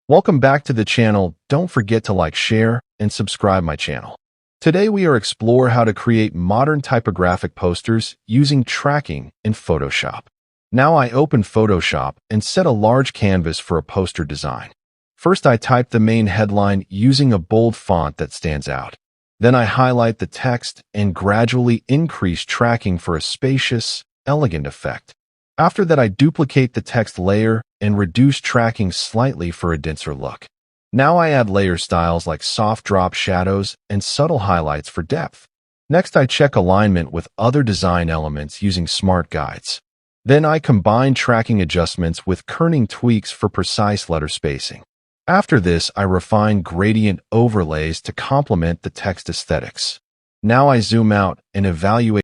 Welcome back to the channel. Don't forget to like, share, and subscribe my channel. Today we are explore how to create modern typographic posters using tracking in Photoshop. Now I open Photoshop and set a large canvas for a poster design. First I type the main headline using a bold font that stands out. Then I highlight the text and gradually increase tracking for a spacious, elegant effect. After that I duplicate the text layer and reduce tracking slightly for a denser look. Now I add layer styles like soft drop shadows and subtle highlights for depth. Next I check alignment with other design elements using smart guides. Then I combine tracking adjustments with kerning tweaks for precise letter spacing. After this I refine gradient overlays to complement the text aesthetics. Now I zoom out and evaluate